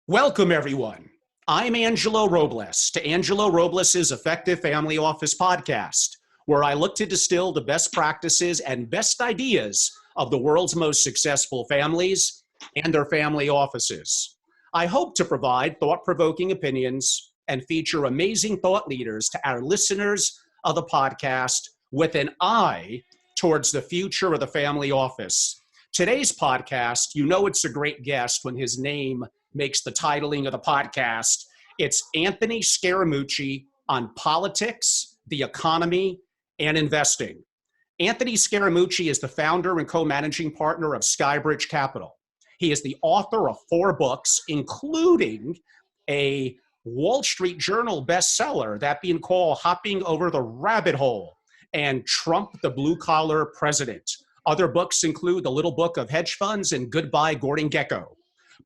Welcome, everyone. I'm Angelo Robles to Angelo Robles' Effective Family Office podcast, where I look to distill the best practices and best ideas of the world's most successful families and their family offices. I hope to provide thought-provoking opinions and feature amazing thought leaders to our listeners of the podcast with an eye towards the future of the family office. Today's podcast, you know it's a great guest when his name makes the titling of the podcast. It's Anthony Scaramucci on politics, the economy, and investing. Anthony Scaramucci is the founder and co-managing partner of Skybridge Capital. He is the author of 4 books, including a Wall Street Journal bestseller, that being called Hopping Over the Rabbit Hole and Trump, the Blue Collar President. Other books include The Little Book of Hedge Funds and Goodbye Gordon Gekko.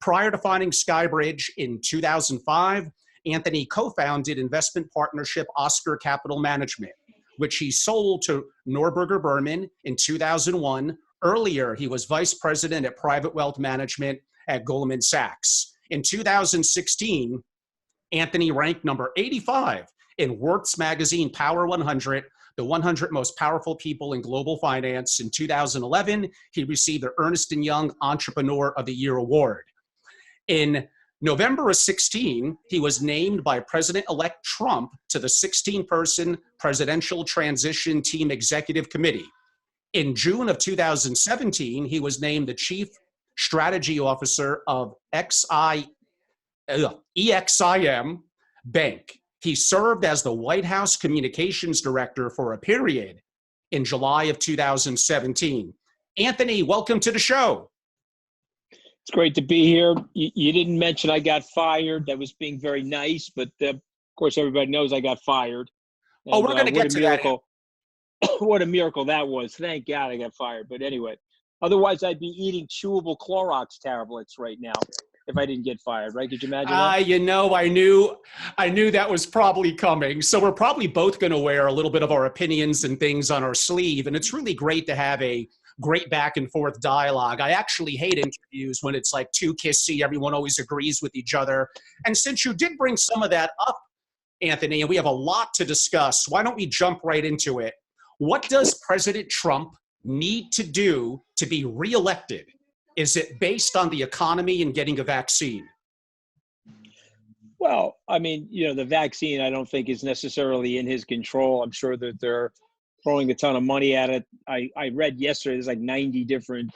Prior to founding Skybridge in 2005, Anthony co-founded investment partnership Oscar Capital Management, which he sold to Neuberger Berman in 2001. Earlier, he was vice president at Private Wealth Management at Goldman Sachs. In 2016, Anthony ranked number 85 in Worth's magazine Power 100, the 100 most powerful people in global finance. In 2011, he received the Ernst & Young Entrepreneur of the Year award. In November of 16, he was named by President-elect Trump to the 16-person Presidential Transition Team Executive Committee. In June of 2017, he was named the Chief Strategy Officer of EXIM Bank. He served as the White House Communications Director for a period in July of 2017. Anthony, welcome to the show. It's great to be here. You didn't mention I got fired. That was being very nice, but of course everybody knows I got fired. And, we're going to get to miracle. What a miracle that was. Thank God I got fired. But anyway, otherwise I'd be eating chewable Clorox tablets right now if I didn't get fired, right? Could you imagine that? You know, I knew that was probably coming. So we're probably both going to wear a little bit of our opinions and things on our sleeve. And it's really great to have a great back and forth dialogue. I actually hate interviews when it's like too kissy. Everyone always agrees with each other. And since you did bring some of that up, Anthony, and we have a lot to discuss, why don't we jump right into it? What does President Trump need to do to be reelected? Is it based on the economy and getting a vaccine? Well, I mean, the vaccine I don't think is necessarily in his control. I'm sure that they're throwing a ton of money at it. I read yesterday there's like 90 different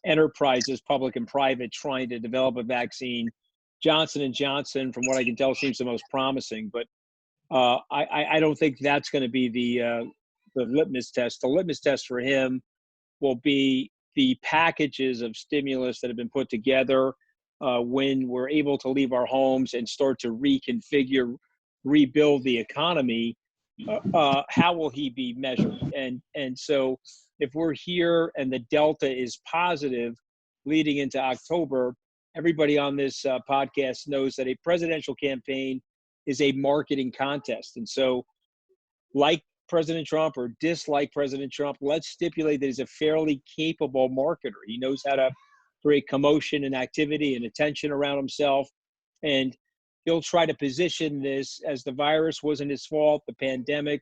enterprises, public and private, trying to develop a vaccine. Johnson & Johnson, from what I can tell, seems the most promising. But I don't think that's going to be the litmus test. The litmus test for him will be the packages of stimulus that have been put together when we're able to leave our homes and start to reconfigure, rebuild the economy. How will he be measured? And so if we're here and the Delta is positive leading into October, everybody on this podcast knows that a presidential campaign is a marketing contest. And so like President Trump or dislike President Trump, let's stipulate that he's a fairly capable marketer. He knows how to create commotion and activity and attention around himself. And he'll try to position this as the virus wasn't his fault. The pandemic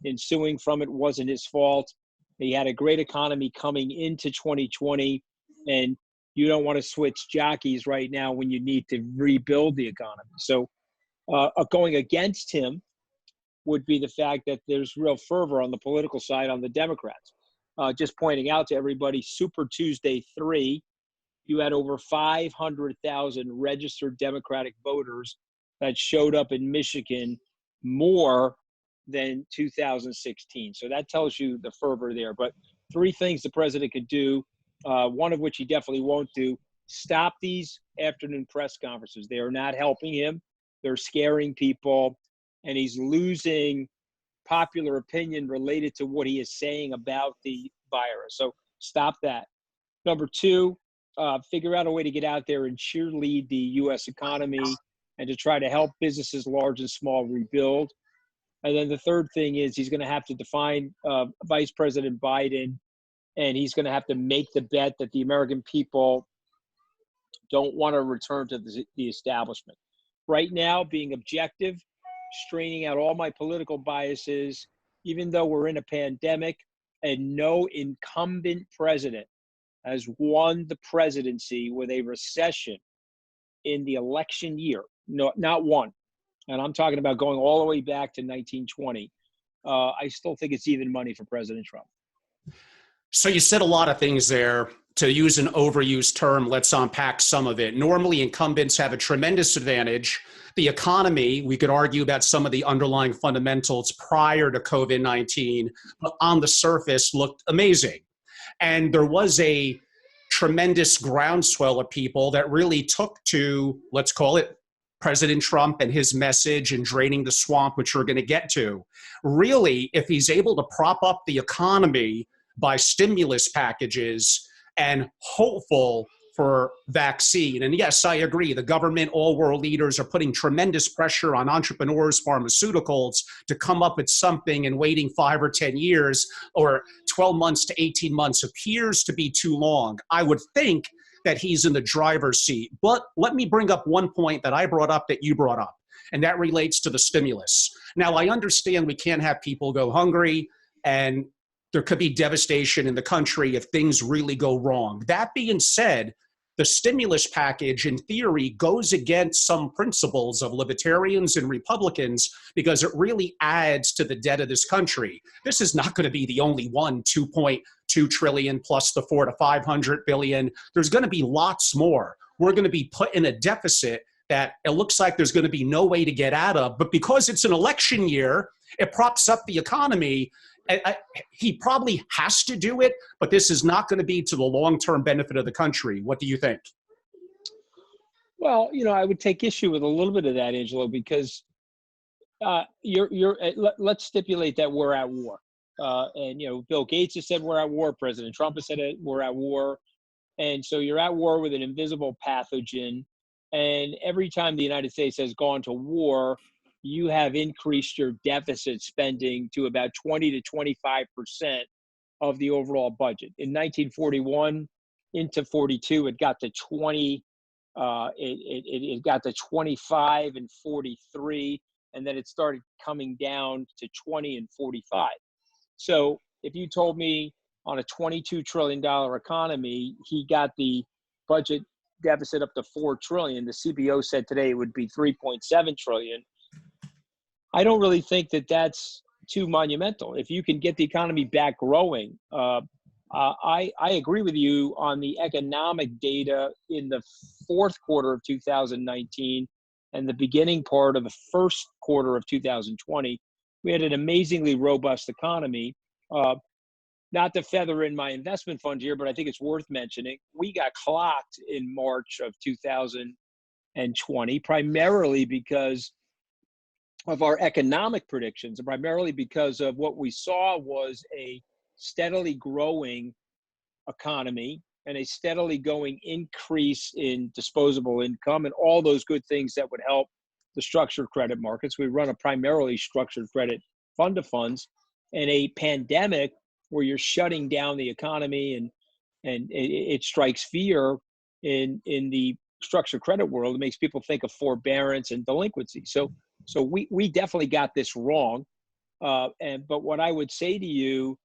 ensuing from it wasn't his fault. He had a great economy coming into 2020. And you don't want to switch jockeys right now when you need to rebuild the economy. So going against him would be the fact that there's real fervor on the political side on the Democrats. Just pointing out to everybody, Super Tuesday 3, you had over 500,000 registered Democratic voters that showed up in Michigan, more than 2016. So that tells you the fervor there. But 3 things the president could do, one of which he definitely won't do: stop these afternoon press conferences. They are not helping him. They're scaring people. And he's losing popular opinion related to what he is saying about the virus. So stop that. Number 2, figure out a way to get out there and cheerlead the U.S. economy and to try to help businesses large and small rebuild. And then the third thing is he's going to have to define Vice President Biden and he's going to have to make the bet that the American people don't want to return to the establishment. Right now, being objective, straining out all my political biases, even though we're in a pandemic and no incumbent president has won the presidency with a recession in the election year, no, not one. And I'm talking about going all the way back to 1920. I still think it's even money for President Trump. So you said a lot of things there. To use an overused term, let's unpack some of it. Normally, incumbents have a tremendous advantage. The economy, we could argue about some of the underlying fundamentals prior to COVID-19, but on the surface looked amazing. And there was a tremendous groundswell of people that really took to, let's call it, President Trump and his message and draining the swamp, which we're going to get to. Really, if he's able to prop up the economy by stimulus packages and hopeful for vaccine. And yes, I agree. The government, all world leaders are putting tremendous pressure on entrepreneurs, pharmaceuticals to come up with something, and waiting 5 or 10 years or 12 months to 18 months appears to be too long. I would think that he's in the driver's seat. But let me bring up one point that I brought up that you brought up, and that relates to the stimulus. Now, I understand we can't have people go hungry, and there could be devastation in the country if things really go wrong. That being said, the stimulus package, in theory, goes against some principles of libertarians and Republicans because it really adds to the debt of this country. This is not going to be the only one, 2.2 trillion plus the 400 to 500 billion. There's going to be lots more. We're going to be put in a deficit that it looks like there's going to be no way to get out of. But because it's an election year, it props up the economy. He probably has to do it, but this is not going to be to the long-term benefit of the country. What do you think? Well, I would take issue with a little bit of that, Angelo, because let's stipulate that we're at war. And Bill Gates has said we're at war. President Trump has said we're at war. And so you're at war with an invisible pathogen. And every time the United States has gone to war, you have increased your deficit spending to about 20 to 25% of the overall budget. In 1941 into 42, it got to 20. It got to 25 and 43, and then it started coming down to 20 and 45. So if you told me on a $22 trillion economy, he got the budget deficit up to $4 trillion, the CBO said today it would be $3.7 trillion. I don't really think that that's too monumental. If you can get the economy back growing, I agree with you on the economic data in the fourth quarter of 2019 and the beginning part of the first quarter of 2020. We had an amazingly robust economy. Not to feather in my investment fund here, but I think it's worth mentioning. We got clocked in March of 2020, primarily because of our economic predictions, and primarily because of what we saw was a steadily growing economy and a steadily going increase in disposable income and all those good things that would help the structured credit markets. We run a primarily structured credit fund of funds, and a pandemic where you're shutting down the economy and it strikes fear in the structured credit world. It makes people think of forbearance and delinquency. So we definitely got this wrong. But what I would say to you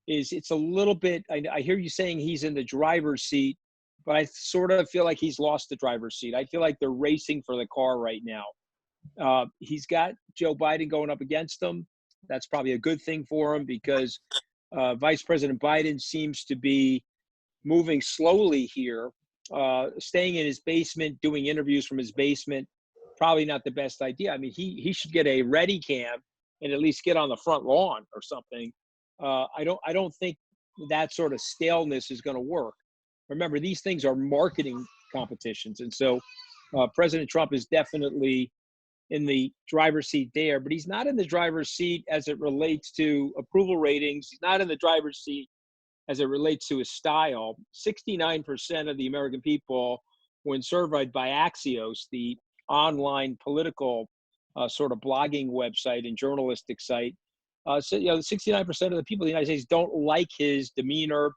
is it's a little bit, I hear you saying he's in the driver's seat, but I sort of feel like he's lost the driver's seat. I feel like they're racing for the car right now. He's got Joe Biden going up against him. That's probably a good thing for him because Vice President Biden seems to be moving slowly here, staying in his basement, doing interviews from his basement. Probably not the best idea. I mean, he should get a ready cam and at least get on the front lawn or something. I don't think that sort of staleness is going to work. Remember, these things are marketing competitions, and so President Trump is definitely in the driver's seat there, but he's not in the driver's seat as it relates to approval ratings. He's not in the driver's seat as it relates to his style. 69% of the American people, when surveyed by Axios, the online political sort of blogging website and journalistic site, 69% of the people in the United States don't like his demeanor,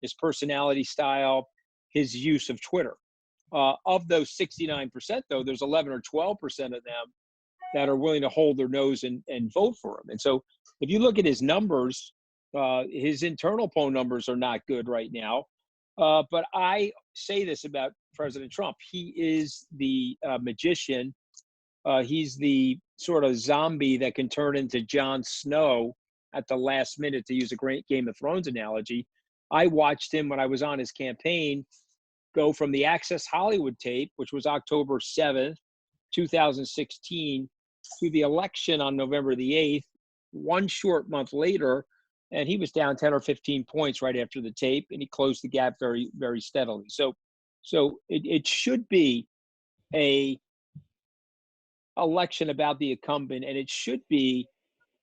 his personality style, his use of Twitter. Of those 69%, though, there's 11 or 12% of them that are willing to hold their nose and vote for him. And so if you look at his numbers, his internal poll numbers are not good right now. But I say this about President Trump. He is the magician. He's the sort of zombie that can turn into Jon Snow at the last minute, to use a great Game of Thrones analogy. I watched him when I was on his campaign go from the Access Hollywood tape, which was October 7th, 2016, to the election on November the 8th, one short month later, and he was down 10 or 15 points right after the tape, and he closed the gap very, very steadily. So it should be a election about the incumbent, and it should be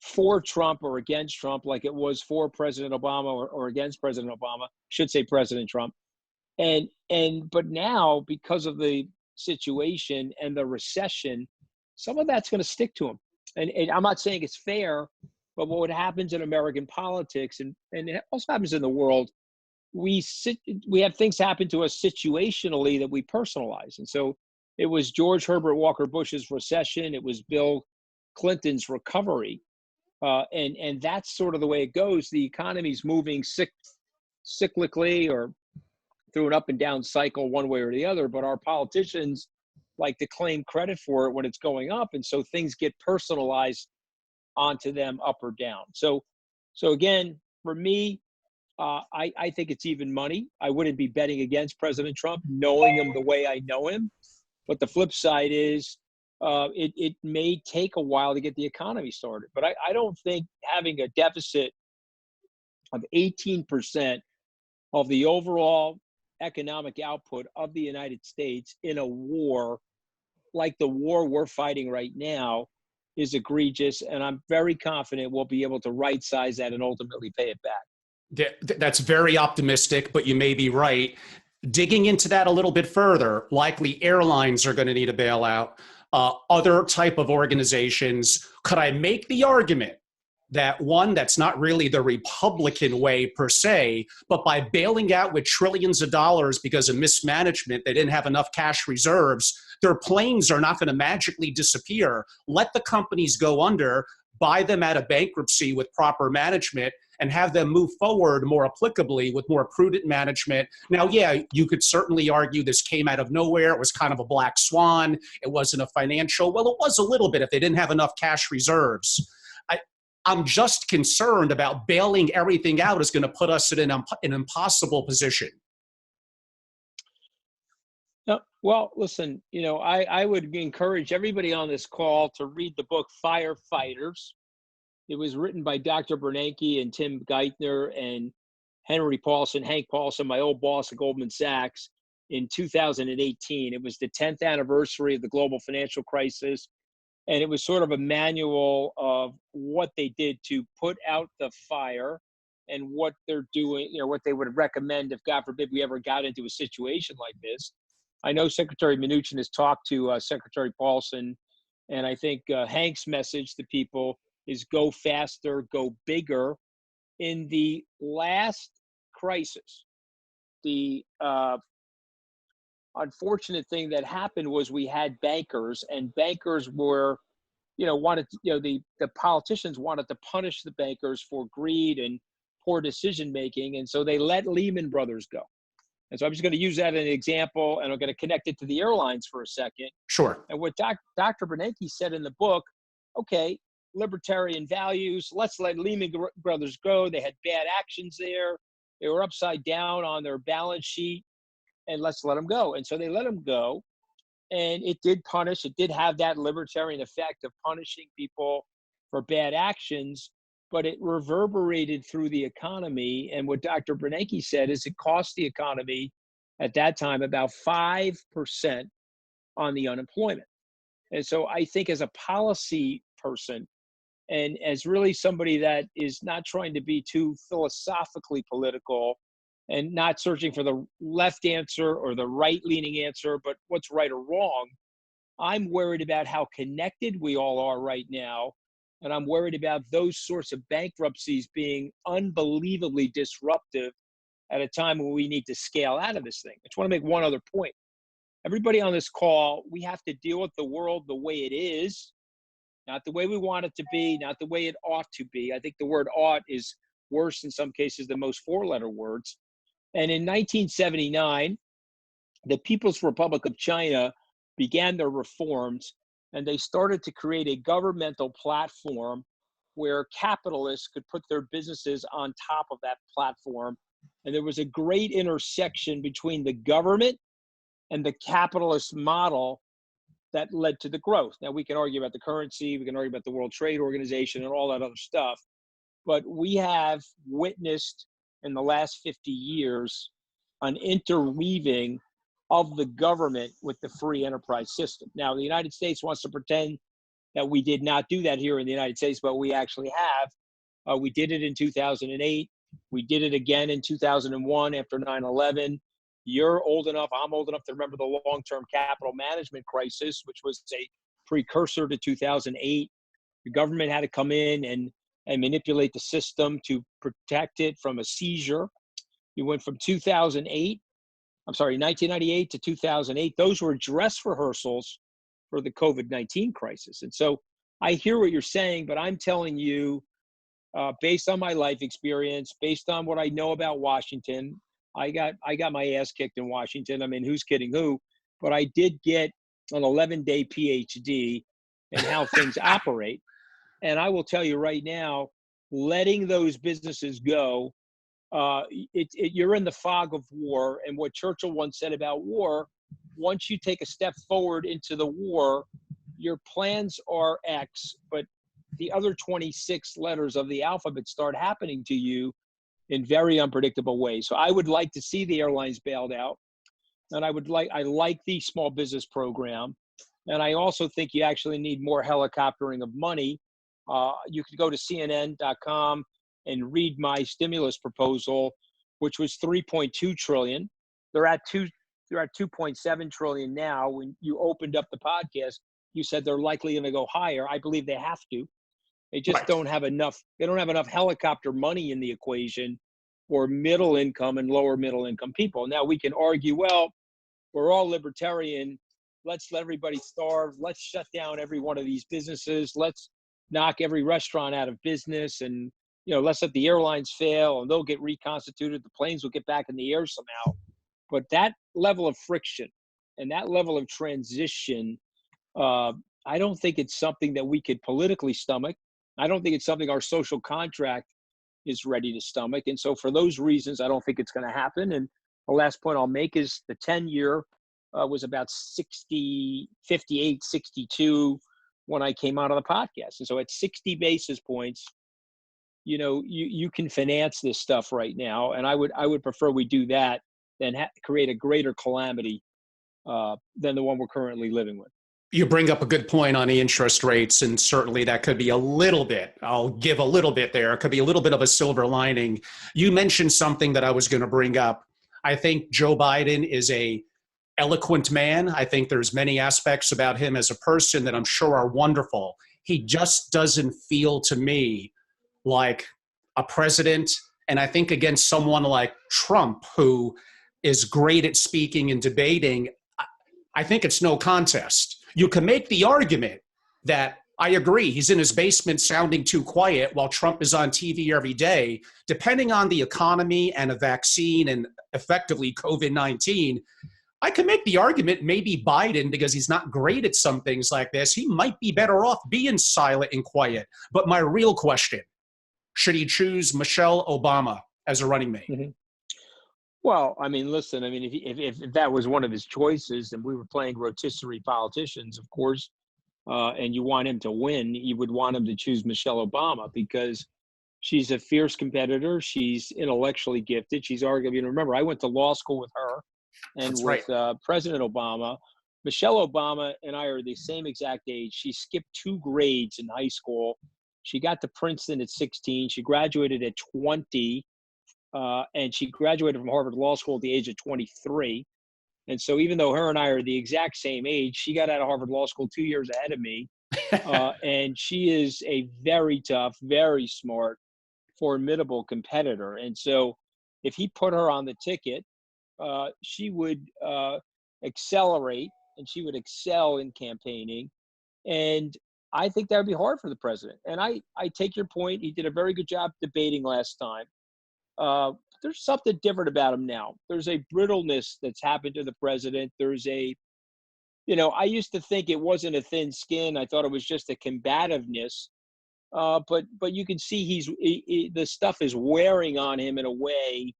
for Trump or against Trump, like it was for President Obama or against President Obama, should say President Trump. But now, because of the situation and the recession, some of that's going to stick to him. And I'm not saying it's fair, but what happens in American politics, and it also happens in the world, we have things happen to us situationally that we personalize. And so it was George Herbert Walker Bush's recession. It was Bill Clinton's recovery. And that's sort of the way it goes. The economy's moving cyclically or through an up and down cycle one way or the other, but our politicians like to claim credit for it when it's going up. And so things get personalized onto them up or down. So again, for me, I think it's even money. I wouldn't be betting against President Trump, knowing him the way I know him. But the flip side is it may take a while to get the economy started. But I don't think having a deficit of 18% of the overall economic output of the United States in a war like the war we're fighting right now is egregious. And I'm very confident we'll be able to right size that and ultimately pay it back. That's very optimistic, but you may be right. Digging into that a little bit further, likely airlines are going to need a bailout. Other type of organizations. Could I make the argument that one, that's not really the Republican way per se, but by bailing out with trillions of dollars because of mismanagement, they didn't have enough cash reserves, their planes are not going to magically disappear. Let the companies go under, buy them out of bankruptcy with proper management, and have them move forward more applicably with more prudent management. Now, yeah, you could certainly argue this came out of nowhere. It was kind of a black swan. It wasn't a financial, well, it was a little bit if they didn't have enough cash reserves. I'm just concerned about bailing everything out is going to put us in an impossible position. No, well, listen, I would encourage everybody on this call to read the book Firefighters. It was written by Dr. Bernanke and Tim Geithner and Hank Paulson, my old boss at Goldman Sachs, in 2018. It was the 10th anniversary of the global financial crisis. And it was sort of a manual of what they did to put out the fire and what they're doing, what they would recommend if, God forbid, we ever got into a situation like this. I know Secretary Mnuchin has talked to Secretary Paulson, and I think Hank's message to people is go faster, go bigger. In the last crisis, the unfortunate thing that happened was we had bankers, and bankers were, the politicians wanted to punish the bankers for greed and poor decision making, and so they let Lehman Brothers go. And so I'm just going to use that as an example, and I'm going to connect it to the airlines for a second. Sure. And what Dr. Bernanke said in the book, okay, libertarian values, let's let Lehman Brothers go. They had bad actions there. They were upside down on their balance sheet, and let's let them go. And so they let them go. And it did have that libertarian effect of punishing people for bad actions, but it reverberated through the economy. And what Dr. Bernanke said is it cost the economy at that time about 5% on the unemployment. And so I think as a policy person, and as really somebody that is not trying to be too philosophically political and not searching for the left answer or the right-leaning answer, but what's right or wrong, I'm worried about how connected we all are right now. And I'm worried about those sorts of bankruptcies being unbelievably disruptive at a time when we need to scale out of this thing. I just want to make one other point. Everybody on this call, we have to deal with the world the way it is, not the way we want it to be, not the way it ought to be. I think the word ought is worse in some cases than most four-letter words. And in 1979, the People's Republic of China began their reforms, and they started to create a governmental platform where capitalists could put their businesses on top of that platform. And there was a great intersection between the government and the capitalist model that led to the growth. Now, we can argue about the currency, we can argue about the World Trade Organization and all that other stuff, but we have witnessed in the last 50 years an interweaving of the government with the free enterprise system. Now, the United States wants to pretend that we did not do that here in the United States, but we actually have. We did it in 2008. We did it again in 2001 after 9/11. You're old enough, I'm old enough to remember the long-term capital management crisis, which was a precursor to 2008. The government had to come in and manipulate the system to protect it from a seizure. You went from 1998 to 2008. Those were dress rehearsals for the COVID-19 crisis. And so I hear what you're saying, but I'm telling you, based on my life experience, based on what I know about Washington, I got my ass kicked in Washington. I mean, who's kidding who? But I did get an 11-day PhD in how things operate. And I will tell you right now, letting those businesses go, you're in the fog of war. And what Churchill once said about war, once you take a step forward into the war, your plans are X, but the other 26 letters of the alphabet start happening to you in very unpredictable ways. So I would like to see the airlines bailed out. And I like the small business program. And I also think you actually need more helicoptering of money. You could go to CNN.com and read my stimulus proposal, which was 3.2 trillion. They're at 2.7 trillion now. When you opened up the podcast, you said they're likely going to go higher. I believe they have to. They just don't have enough. They don't have enough helicopter money in the equation for middle income and lower middle income people. Now we can argue, well, we're all libertarian. Let's let everybody starve. Let's shut down every one of these businesses. Let's knock every restaurant out of business, and let's let the airlines fail, and they'll get reconstituted. The planes will get back in the air somehow. But that level of friction and that level of transition, I don't think it's something that we could politically stomach. I don't think it's something our social contract is ready to stomach. And so for those reasons, I don't think it's going to happen. And the last point I'll make is the 10-year was about 60, 58, 62 when I came out of the podcast. And so at 60 basis points, you can finance this stuff right now. And I would prefer we do that than create a greater calamity than the one we're currently living with. You bring up a good point on the interest rates, and certainly that could be a little bit, I'll give a little bit there, it could be a little bit of a silver lining. You mentioned something that I was going to bring up. I think Joe Biden is a eloquent man. I think there's many aspects about him as a person that I'm sure are wonderful. He just doesn't feel to me like a president. And I think against someone like Trump, who is great at speaking and debating, I think it's no contest. You can make the argument that I agree, he's in his basement sounding too quiet while Trump is on TV every day. Depending on the economy and a vaccine and effectively COVID-19, I can make the argument maybe Biden, because he's not great at some things like this, he might be better off being silent and quiet. But my real question, should he choose Michelle Obama as a running mate? Mm-hmm. Well, I mean, listen, I mean, if that was one of his choices and we were playing rotisserie politicians, of course, and you want him to win, you would want him to choose Michelle Obama because she's a fierce competitor. She's intellectually gifted. She's arguably, remember, I went to law school with her and with President Obama. Michelle Obama and I are the same exact age. She skipped 2 grades in high school. She got to Princeton at 16. She graduated at 20. And she graduated from Harvard Law School at the age of 23. And so even though her and I are the exact same age, she got out of Harvard Law School 2 years ahead of me. And she is a very tough, very smart, formidable competitor. And so if he put her on the ticket, she would accelerate and she would excel in campaigning. And I think that would be hard for the president. And I take your point. He did a very good job debating last time. There's something different about him now. There's a brittleness that's happened to the president. There's a, I used to think it wasn't a thin skin. I thought it was just a combativeness. But you can see the stuff is wearing on him in a way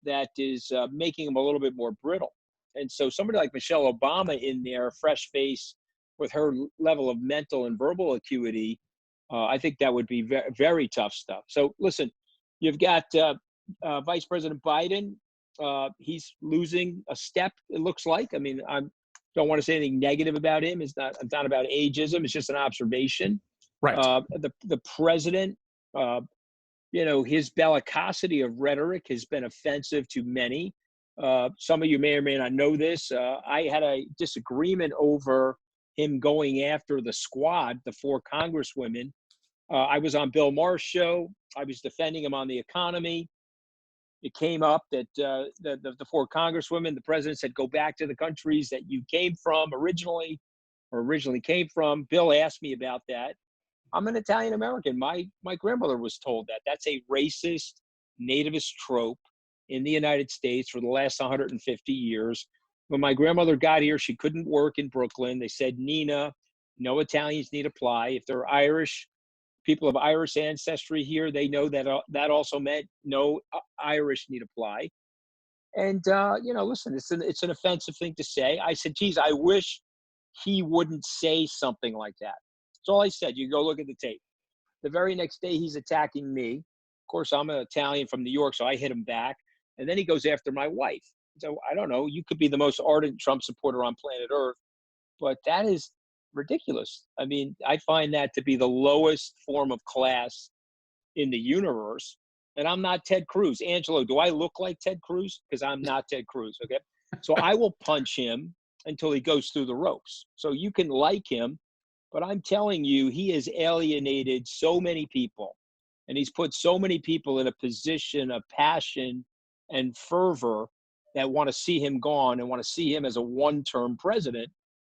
that is making him a little bit more brittle. And so somebody like Michelle Obama in there, fresh face, with her level of mental and verbal acuity, I think that would be very, very tough stuff. So listen, you've got Vice President Biden. He's losing a step, it looks like. I mean, I don't want to say anything negative about him. It's not about ageism. It's just an observation. Right. The president, his bellicosity of rhetoric has been offensive to many. Some of you may or may not know this. I had a disagreement over him going after the squad, the 4 congresswomen. I was on Bill Maher's show. I was defending him on the economy. It came up that the 4 congresswomen, the president said, go back to the countries that you came from originally came from. Bill asked me about that. I'm an Italian American. My grandmother was told that. That's a racist, nativist trope in the United States for the last 150 years. When my grandmother got here, she couldn't work in Brooklyn. They said, Nina, no Italians need apply. If they're Irish, people of Irish ancestry here, they know that that also meant no Irish need apply. And, listen, it's an offensive thing to say. I said, geez, I wish he wouldn't say something like that. That's all I said. You go look at the tape. The very next day, he's attacking me. Of course, I'm an Italian from New York, so I hit him back. And then he goes after my wife. So I don't know. You could be the most ardent Trump supporter on planet Earth, but that is ridiculous. I mean, I find that to be the lowest form of class in the universe. And I'm not Ted Cruz. Angelo, do I look like Ted Cruz? Because I'm not Ted Cruz, okay? So I will punch him until he goes through the ropes. So you can like him, but I'm telling you, he has alienated so many people. And he's put so many people in a position of passion and fervor that want to see him gone and want to see him as a one-term president,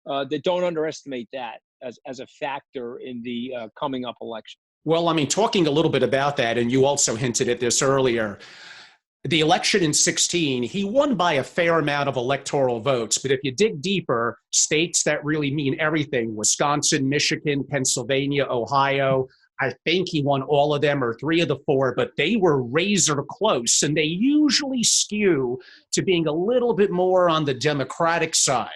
that don't underestimate that as a factor in the coming up election. Well, I mean, talking a little bit about that, and you also hinted at this earlier, the election in 2016, he won by a fair amount of electoral votes. But if you dig deeper, states that really mean everything, Wisconsin, Michigan, Pennsylvania, Ohio, I think he won all of them or 3 of the 4, but they were razor close. And they usually skew to being a little bit more on the Democratic side,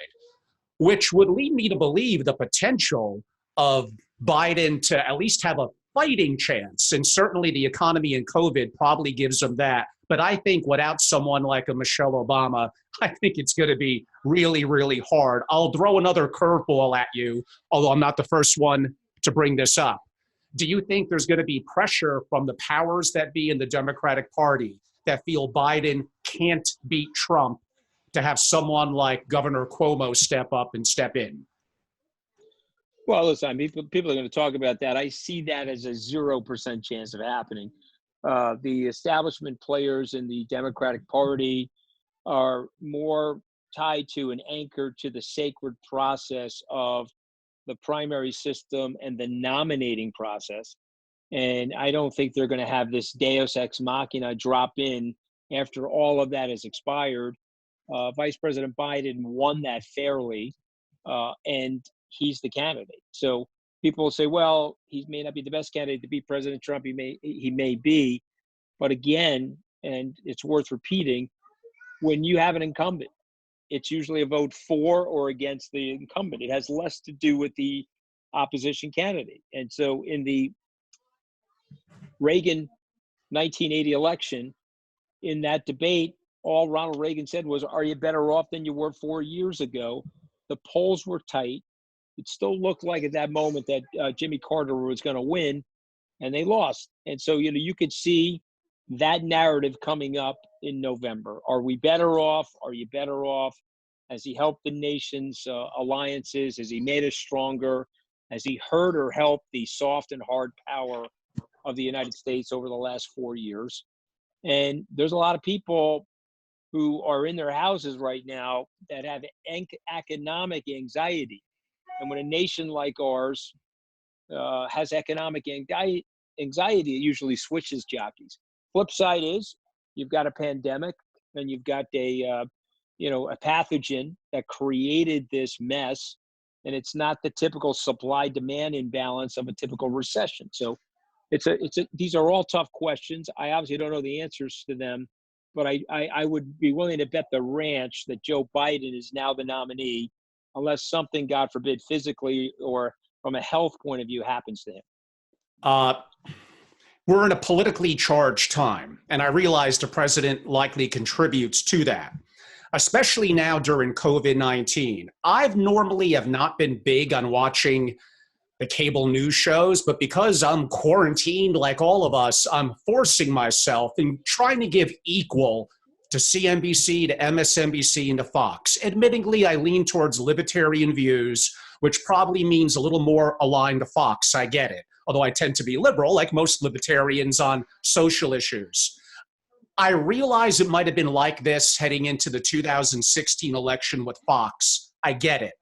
which would lead me to believe the potential of Biden to at least have a fighting chance. And certainly the economy and COVID probably gives him that. But I think without someone like a Michelle Obama, I think it's going to be really, really hard. I'll throw another curveball at you, although I'm not the first one to bring this up. Do you think there's going to be pressure from the powers that be in the Democratic Party that feel Biden can't beat Trump to have someone like Governor Cuomo step up and step in? Well, listen, I mean, people are going to talk about that. I see that as a 0% chance of happening. The establishment players in the Democratic Party are more tied to and anchored to the sacred process of the primary system and the nominating process. And I don't think they're going to have this Deus ex machina drop in after all of that has expired. Vice President Biden won that fairly, and he's the candidate. So people will say, well, he may not be the best candidate to beat President Trump. He may be. But again, and it's worth repeating, when you have an incumbent, it's usually a vote for or against the incumbent. It has less to do with the opposition candidate. And so in the Reagan 1980 election, in that debate, all Ronald Reagan said was, are you better off than you were 4 years ago? The polls were tight. It still looked like at that moment that Jimmy Carter was going to win, and they lost. And so, you could see that narrative coming up in November. Are we better off? Are you better off? Has he helped the nation's alliances? Has he made us stronger? Has he hurt or helped the soft and hard power of the United States over the last 4 years? And there's a lot of people who are in their houses right now that have economic anxiety. And when a nation like ours has economic anxiety, it usually switches jockeys. Flip side is you've got a pandemic and you've got a pathogen that created this mess, and it's not the typical supply demand imbalance of a typical recession. So these are all tough questions. I obviously don't know the answers to them, but I would be willing to bet the ranch that Joe Biden is now the nominee, unless something, God forbid, physically or from a health point of view happens to him. Uh, we're in a politically charged time, and I realize the president likely contributes to that, especially now during COVID-19. I've normally have not been big on watching the cable news shows, but because I'm quarantined like all of us, I'm forcing myself and trying to give equal to CNBC, to MSNBC, and to Fox. Admittingly, I lean towards libertarian views, which probably means a little more aligned to Fox. I get it. Although I tend to be liberal, like most libertarians on social issues. I realize it might have been like this heading into the 2016 election with Fox. I get it.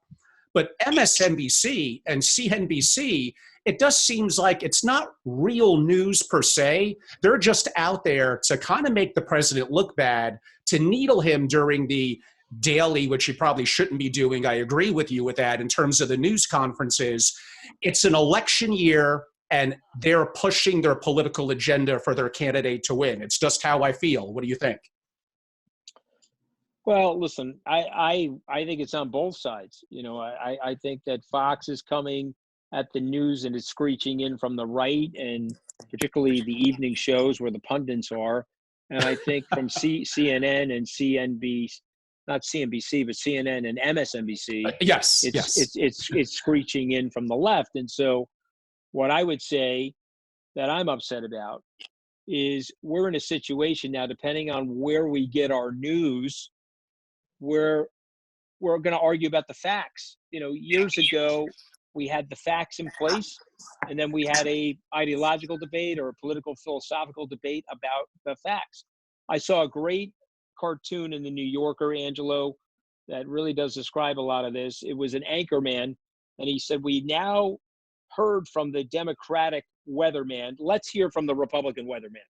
But MSNBC and CNBC, it just seems like it's not real news per se. They're just out there to kind of make the president look bad, to needle him during the daily, which he probably shouldn't be doing. I agree with you with that in terms of the news conferences. It's an election year, and they're pushing their political agenda for their candidate to win. It's just how I feel. What do you think? Well, listen, I think it's on both sides. I think that Fox is coming at the news and it's screeching in from the right, and particularly the evening shows where the pundits are. And I think from CNN and CNBC, not CNBC, but CNN and MSNBC, Yes, it's screeching in from the left. And so what I would say that I'm upset about is we're in a situation now, depending on where we get our news, we're going to argue about the facts. Years ago, we had the facts in place, and then we had a ideological debate or a political philosophical debate about the facts. I saw a great cartoon in the New Yorker, Angelo, that really does describe a lot of this. It was an anchor man, and he said, we now heard from the Democratic weatherman. Let's hear from the Republican weatherman.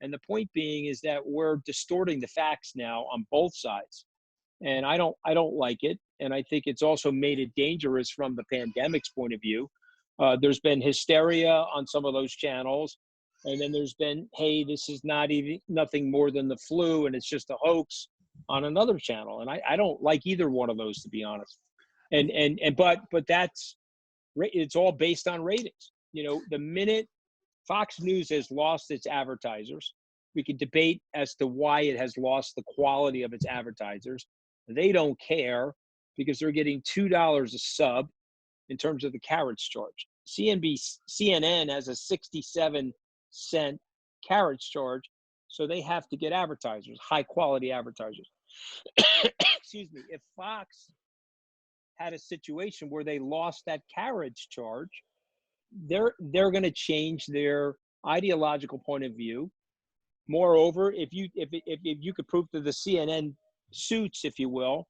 And the point being is that we're distorting the facts now on both sides. And I don't like it. And I think it's also made it dangerous from the pandemic's point of view. There's been hysteria on some of those channels. And then there's been, hey, this is nothing more than the flu, and it's just a hoax on another channel. And I don't like either one of those, to be honest. But it's all based on ratings. The minute Fox News has lost its advertisers, we could debate as to why it has lost the quality of its advertisers. They don't care because they're getting $2 a sub in terms of the carriage charge. CNN has a 67-cent carriage charge, so they have to get advertisers, high quality advertisers. Excuse me. If Fox had a situation where they lost that carriage charge, they're going to change their ideological point of view. Moreover, if you could prove to the CNN suits, if you will,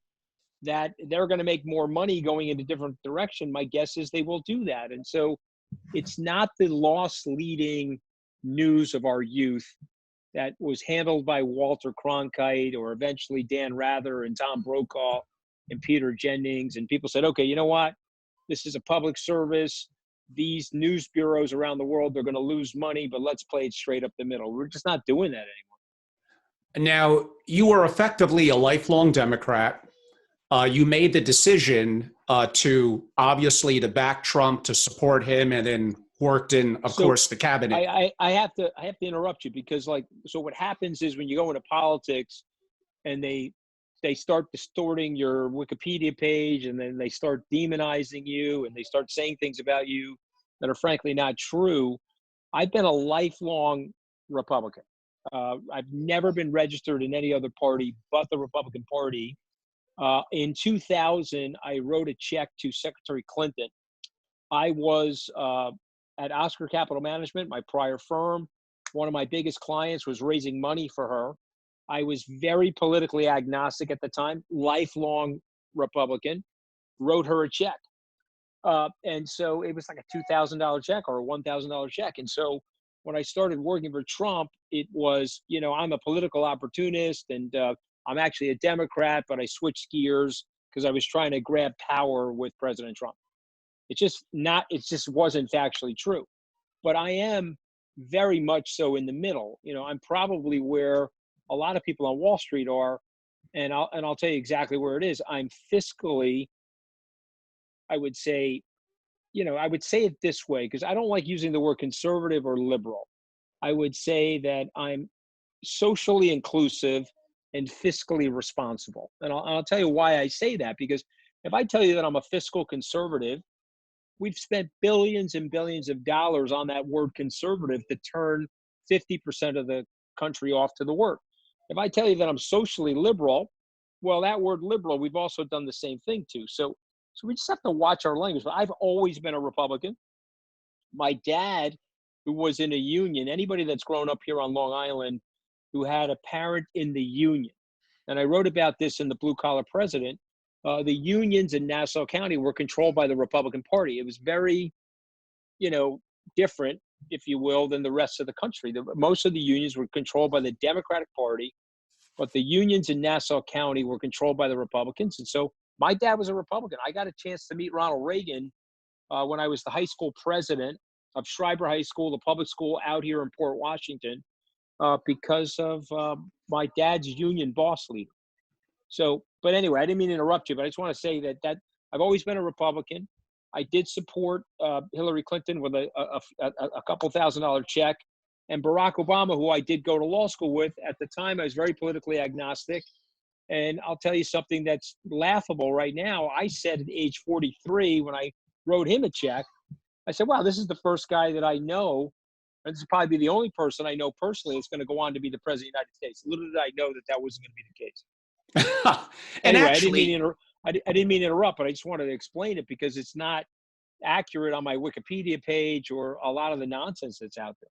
that they're going to make more money going in a different direction, my guess is they will do that. And so it's not the loss leading news of our youth that was handled by Walter Cronkite or eventually Dan Rather and Tom Brokaw and Peter Jennings. And people said, okay, you know what? This is a public service. These news bureaus around the world, they're going to lose money, but let's play it straight up the middle. We're just not doing that anymore. Now, you were effectively a lifelong Democrat. You made the decision to back Trump, to support him, and then worked in, of course, the cabinet. I have to interrupt you because, so what happens is when you go into politics and they start distorting your Wikipedia page, and then they start demonizing you, and they start saying things about you that are frankly not true. I've been a lifelong Republican. I've never been registered in any other party but the Republican Party. In 2000, I wrote a check to Secretary Clinton. I was at Oscar Capital Management, my prior firm. One of my biggest clients was raising money for her. I was very politically agnostic at the time, lifelong Republican, wrote her a check. And so it was like a $2,000 check or a $1,000 check. And so when I started working for Trump, it was, I'm a political opportunist and I'm actually a Democrat, but I switched gears because I was trying to grab power with President Trump. It just wasn't factually true. But I am very much so in the middle. I'm probably where a lot of people on Wall Street are, and I'll tell you exactly where it is. I'm fiscally, I would say it this way because I don't like using the word conservative or liberal. I would say that I'm socially inclusive and fiscally responsible. And I'll tell you why I say that, because if I tell you that I'm a fiscal conservative, we've spent billions and billions of dollars on that word conservative to turn 50% of the country off to the word. If I tell you that I'm socially liberal, well, that word liberal, we've also done the same thing too. So we just have to watch our language. But I've always been a Republican. My dad, who was in a union, anybody that's grown up here on Long Island who had a parent in the union, and I wrote about this in the Blue Collar President, the unions in Nassau County were controlled by the Republican Party. It was very, different, if you will, than the rest of the country. Most of the unions were controlled by the Democratic Party, but the unions in Nassau County were controlled by the Republicans. And so my dad was a Republican. I got a chance to meet Ronald Reagan when I was the high school president of Schreiber High School, the public school out here in Port Washington, because of my dad's union boss leader. So, but anyway, I didn't mean to interrupt you, but I just want to say that I've always been a Republican. I did support Hillary Clinton with a couple $1,000 check, and Barack Obama, who I did go to law school with at the time. I was very politically agnostic. And I'll tell you something that's laughable right now. I said at age 43, when I wrote him a check, I said, wow, this is the first guy that I know, and this will probably be the only person I know personally that's going to go on to be the president of the United States. Little did I know that wasn't going to be the case. And anyway, actually, I didn't mean to interrupt, but I just wanted to explain it because it's not accurate on my Wikipedia page or a lot of the nonsense that's out there.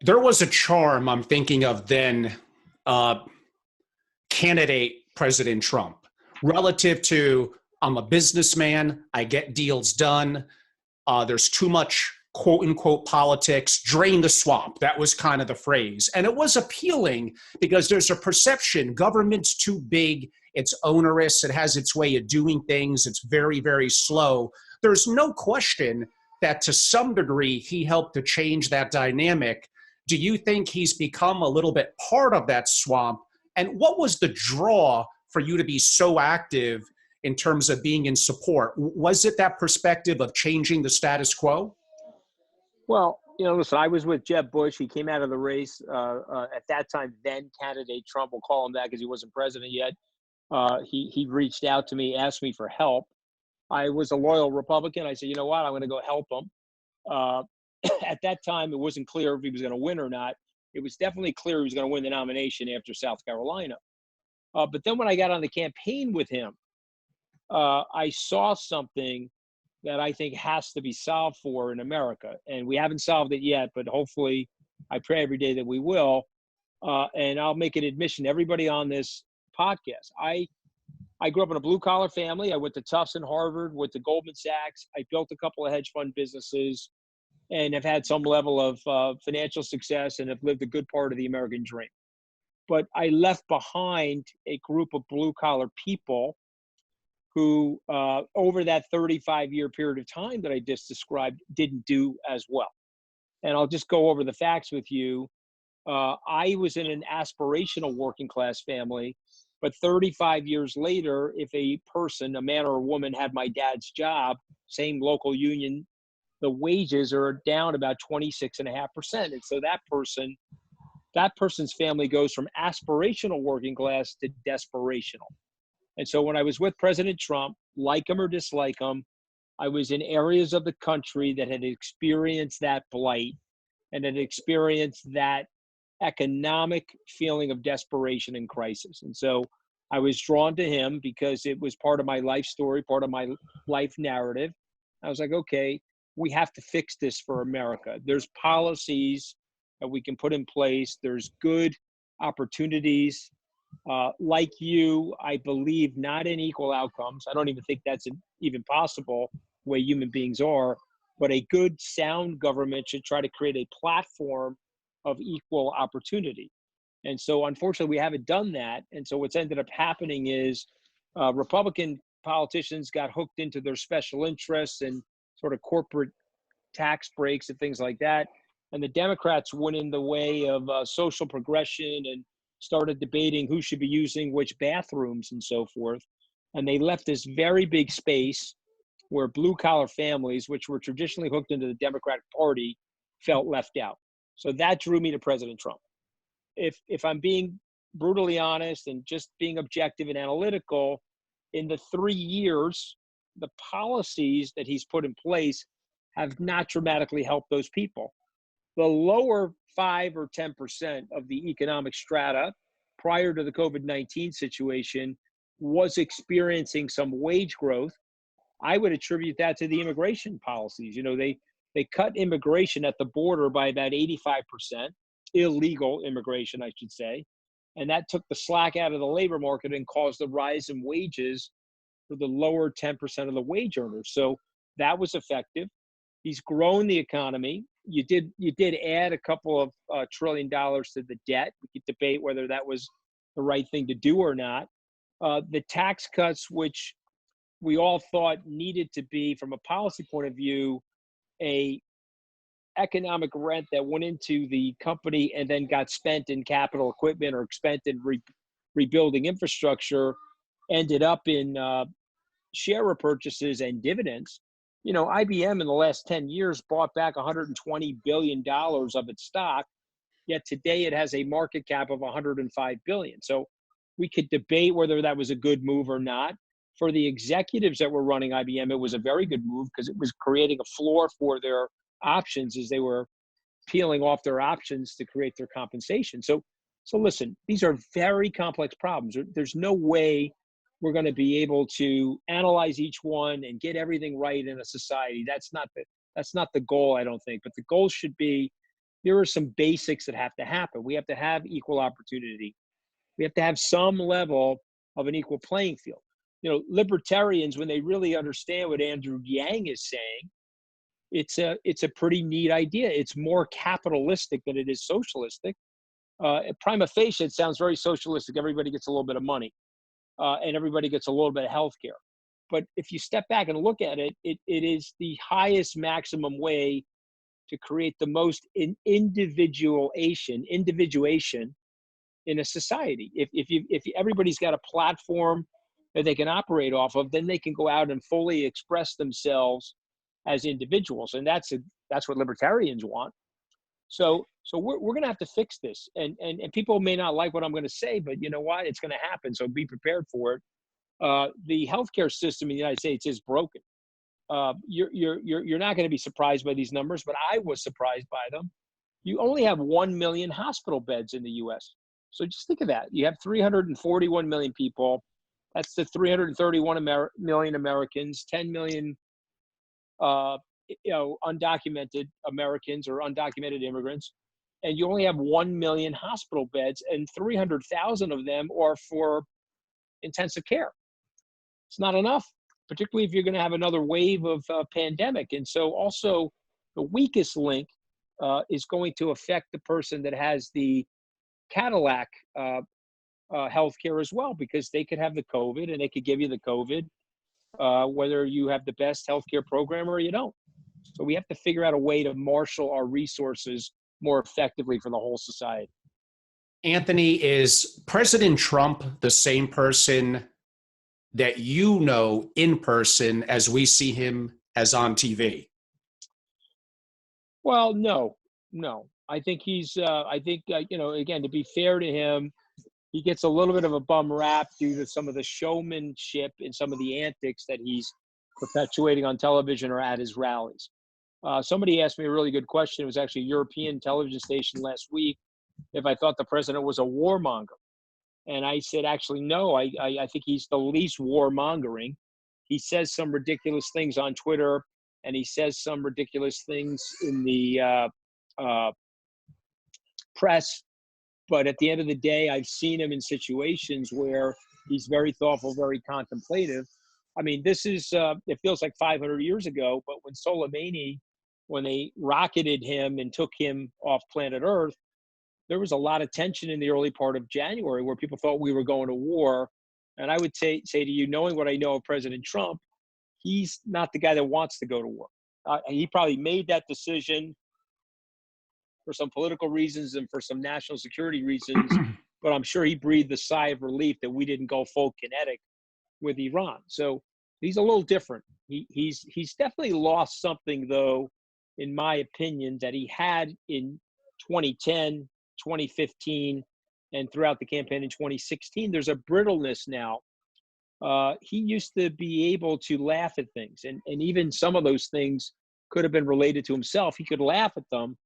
there was a charm, I'm thinking of then, candidate President Trump relative to, I'm a businessman, I get deals done. There's too much quote unquote politics, drain the swamp. That was kind of the phrase. And it was appealing because there's a perception government's too big, it's onerous, it has its way of doing things, it's very, very slow. There's no question that to some degree he helped to change that dynamic. Do you think he's become a little bit part of that swamp? And what was the draw for you to be so active in terms of being in support? Was it that perspective of changing the status quo? Well, listen, I was with Jeb Bush. He came out of the race at that time. Then candidate Trump, we'll call him that because he wasn't president yet. He reached out to me, asked me for help. I was a loyal Republican. I said, you know what, I'm going to go help him. At that time, it wasn't clear if he was going to win or not. It was definitely clear he was going to win the nomination after South Carolina. But then when I got on the campaign with him, I saw something that I think has to be solved for in America. And we haven't solved it yet, but hopefully I pray every day that we will. And I'll make an admission, everybody on this podcast. I grew up in a blue collar family. I went to Tufts and Harvard, went to Goldman Sachs. I built a couple of hedge fund businesses and have had some level of financial success and have lived a good part of the American dream. But I left behind a group of blue collar people who over that 35-year period of time that I just described didn't do as well. And I'll just go over the facts with you. I was in an aspirational working class family, but 35 years later, if a person, a man or a woman, had my dad's job, same local union, the wages are down about 26.5%. And so that person's family goes from aspirational working class to desperational. And so when I was with President Trump, like him or dislike him, I was in areas of the country that had experienced that blight and had experienced that economic feeling of desperation and crisis. And so I was drawn to him because it was part of my life story, part of my life narrative. I was like, okay, we have to fix this for America. There's policies that we can put in place. There's good opportunities. Like you, I believe not in equal outcomes. I don't even think that's even possible the way human beings are, but a good, sound government should try to create a platform of equal opportunity. And so unfortunately, we haven't done that. And so what's ended up happening is Republican politicians got hooked into their special interests and sort of corporate tax breaks and things like that. And the Democrats went in the way of social progression and started debating who should be using which bathrooms and so forth. And they left this very big space where blue collar families, which were traditionally hooked into the Democratic Party, felt left out. So that drew me to President Trump. If I'm being brutally honest and just being objective and analytical, in the 3 years, the policies that he's put in place have not dramatically helped those people. The lower 5 or 10% of the economic strata prior to the COVID-19 situation was experiencing some wage growth. I would attribute that to the immigration policies. They cut immigration at the border by about 85%, illegal immigration, I should say. And that took the slack out of the labor market and caused the rise in wages for the lower 10% of the wage earners. So that was effective. He's grown the economy. You did add a couple of $1 trillion to the debt. We could debate whether that was the right thing to do or not. The tax cuts, which we all thought needed to be, from a policy point of view, a economic rent that went into the company and then got spent in capital equipment or spent in rebuilding infrastructure, ended up in share repurchases and dividends. IBM in the last 10 years bought back $120 billion of its stock, yet today it has a market cap of $105 billion. So we could debate whether that was a good move or not. For the executives that were running IBM, it was a very good move because it was creating a floor for their options as they were peeling off their options to create their compensation. So listen, these are very complex problems. There's no way we're going to be able to analyze each one and get everything right in a society. That's not the goal, I don't think. But the goal should be, there are some basics that have to happen. We have to have equal opportunity. We have to have some level of an equal playing field. Libertarians, when they really understand what Andrew Yang is saying, it's a pretty neat idea. It's more capitalistic than it is socialistic. Prima facie, it sounds very socialistic. Everybody gets a little bit of money, and everybody gets a little bit of health care. But if you step back and look at it, it is the highest maximum way to create the most individuation in a society. If everybody's got a platform that they can operate off of, then they can go out and fully express themselves as individuals, and that's what libertarians want. So we're going to have to fix this, and people may not like what I'm going to say, but you know what? It's going to happen. So be prepared for it. The healthcare system in the United States is broken. You're not going to be surprised by these numbers, but I was surprised by them. You only have 1 million hospital beds in the U.S. So just think of that. You have 341 million people. That's the 331 million Americans, 10 million undocumented Americans or undocumented immigrants, and you only have 1 million hospital beds, and 300,000 of them are for intensive care. It's not enough, particularly if you're going to have another wave of pandemic. And so also the weakest link is going to affect the person that has the Cadillac healthcare as well, because they could have the COVID and they could give you the COVID, whether you have the best healthcare program or you don't. So we have to figure out a way to marshal our resources more effectively for the whole society. Anthony, is President Trump the same person that you know in person as we see him as on TV? Well, no. I think he's, again, to be fair to him, he gets a little bit of a bum rap due to some of the showmanship and some of the antics that he's perpetuating on television or at his rallies. Somebody asked me a really good question. It was actually a European television station last week, if I thought the president was a warmonger. And I said, actually, no, I think he's the least warmongering. He says some ridiculous things on Twitter, and he says some ridiculous things in the press. But at the end of the day, I've seen him in situations where he's very thoughtful, very contemplative. I mean, this is, it feels like 500 years ago, but when Soleimani, when they rocketed him and took him off planet Earth, there was a lot of tension in the early part of January where people thought we were going to war. And I would say to you, knowing what I know of President Trump, he's not the guy that wants to go to war. He probably made that decision for some political reasons and for some national security reasons, but I'm sure he breathed a sigh of relief that we didn't go full kinetic with Iran. So he's a little different. He's definitely lost something, though, in my opinion, that he had in 2010, 2015, and throughout the campaign in 2016. There's a brittleness now. He used to be able to laugh at things, and even some of those things could have been related to himself. He could laugh at them.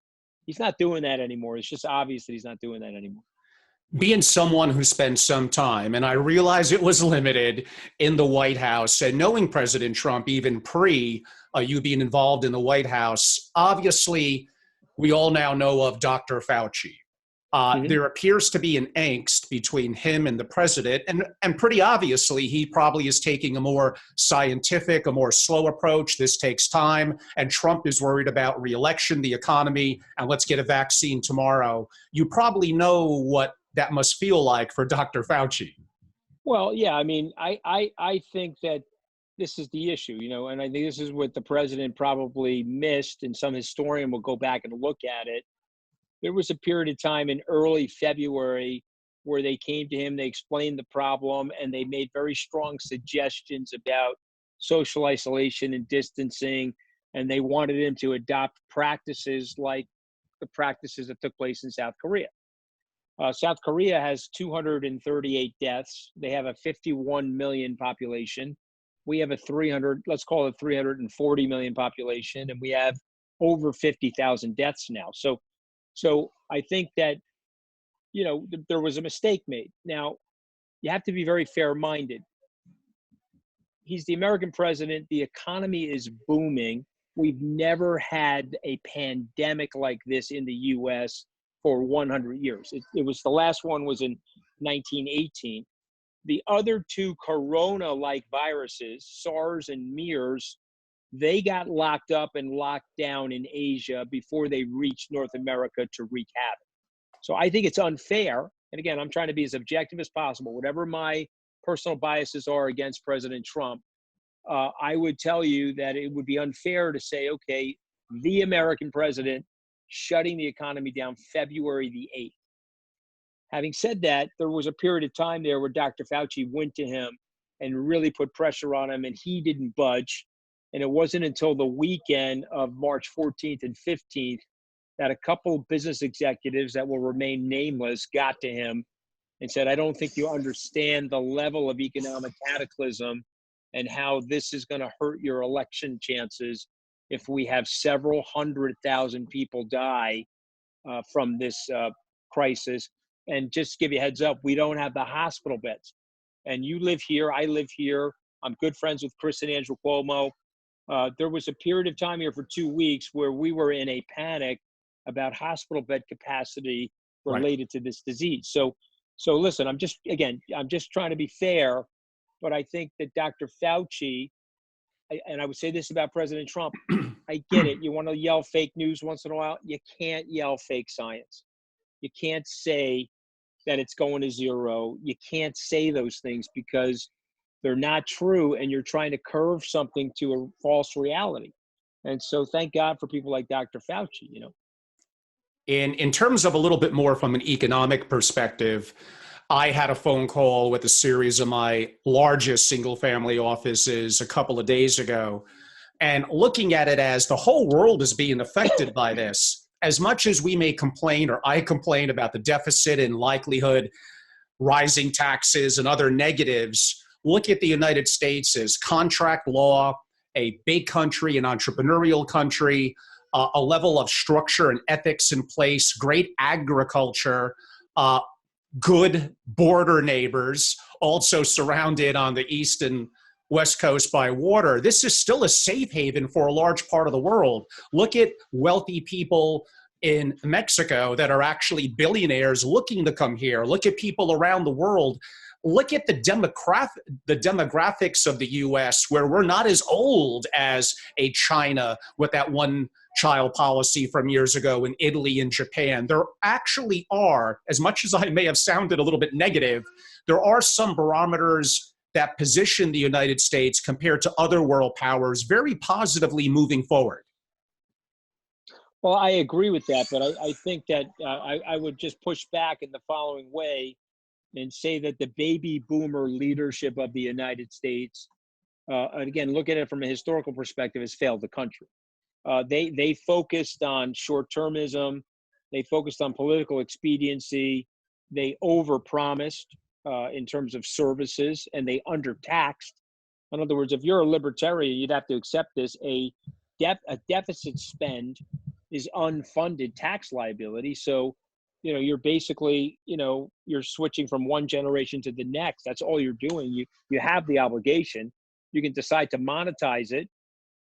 He's not doing that anymore. It's just obvious that he's not doing that anymore. Being someone who spent some time, and I realize it was limited, in the White House, and knowing President Trump even pre you being involved in the White House, obviously we all now know of Dr. Fauci. There appears to be an angst between him and the president, and pretty obviously he probably is taking a more scientific, a more slow approach. This takes time, and Trump is worried about re-election, the economy, and let's get a vaccine tomorrow. You probably know what that must feel like for Dr. Fauci. Well, yeah, I mean, I think that this is the issue, and I think this is what the president probably missed, and some historian will go back and look at it. There was a period of time in early February where they came to him, they explained the problem, and they made very strong suggestions about social isolation and distancing, and they wanted him to adopt practices like the practices that took place in South Korea. South Korea has 238 deaths. They have a 51 million population. We have let's call it 340 million population, and we have over 50,000 deaths now. So I think that, there was a mistake made. Now, you have to be very fair-minded. He's the American president. The economy is booming. We've never had a pandemic like this in the U.S. for 100 years. It was, the last one was in 1918. The other two corona-like viruses, SARS and MERS, they got locked up and locked down in Asia before they reached North America to wreak havoc. So I think it's unfair. And again, I'm trying to be as objective as possible. Whatever my personal biases are against President Trump, I would tell you that it would be unfair to say, okay, the American president shutting the economy down February the 8th. Having said that, there was a period of time there where Dr. Fauci went to him and really put pressure on him, and he didn't budge. And it wasn't until the weekend of March 14th and 15th that a couple of business executives that will remain nameless got to him and said, I don't think you understand the level of economic cataclysm and how this is going to hurt your election chances if we have several 100,000 people die from this crisis. And just to give you a heads up, we don't have the hospital beds. And you live here, I live here. I'm good friends with Chris and Andrew Cuomo. There was a period of time here for 2 weeks where we were in a panic about hospital bed capacity related to this disease. So listen, I'm just trying to be fair, but I think that Dr. Fauci, and I would say this about President Trump, I get it. You want to yell fake news once in a while. You can't yell fake science. You can't say that it's going to zero. You can't say those things because they're not true, and you're trying to curve something to a false reality. And so thank God for people like Dr. Fauci, In terms of a little bit more from an economic perspective, I had a phone call with a series of my largest single family offices a couple of days ago, and looking at it as the whole world is being affected by this. As much as we may complain, or I complain about the deficit and likelihood, rising taxes and other negatives, look at the United States as contract law, a big country, an entrepreneurial country, a level of structure and ethics in place, great agriculture, good border neighbors, also surrounded on the east and west coast by water. This is still a safe haven for a large part of the world. Look at wealthy people in Mexico that are actually billionaires looking to come here. Look at people around the world. Look at the demographics of the US, where we're not as old as a China with that one child policy from years ago, in Italy and Japan. There actually are, as much as I may have sounded a little bit negative, there are some barometers that position the United States compared to other world powers very positively moving forward. Well, I agree with that, but I think that I would just push back in the following way and say that the baby boomer leadership of the United States, and again, look at it from a historical perspective, has failed the country. They focused on short-termism, they focused on political expediency, they overpromised in terms of services, and they undertaxed. In other words, if you're a libertarian, you'd have to accept this: a deficit spend is unfunded tax liability. So, you're basically, you're switching from one generation to the next. That's all you're doing. You have the obligation. You can decide to monetize it,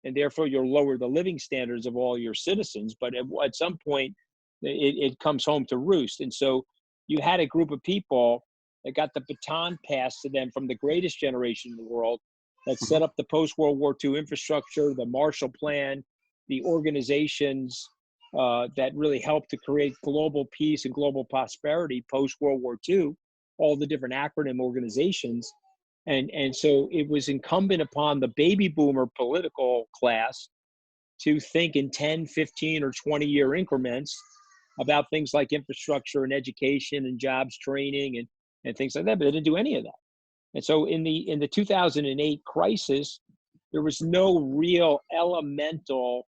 and therefore you'll lower the living standards of all your citizens. But at some point, it comes home to roost. And so you had a group of people that got the baton passed to them from the greatest generation in the world that set up the post-World War II infrastructure, the Marshall Plan, the organizations that really helped to create global peace and global prosperity post-World War II, all the different acronym organizations. And so it was incumbent upon the baby boomer political class to think in 10, 15, or 20-year increments about things like infrastructure and education and jobs training and things like that, but they didn't do any of that. And so in the 2008 crisis, there was no real elemental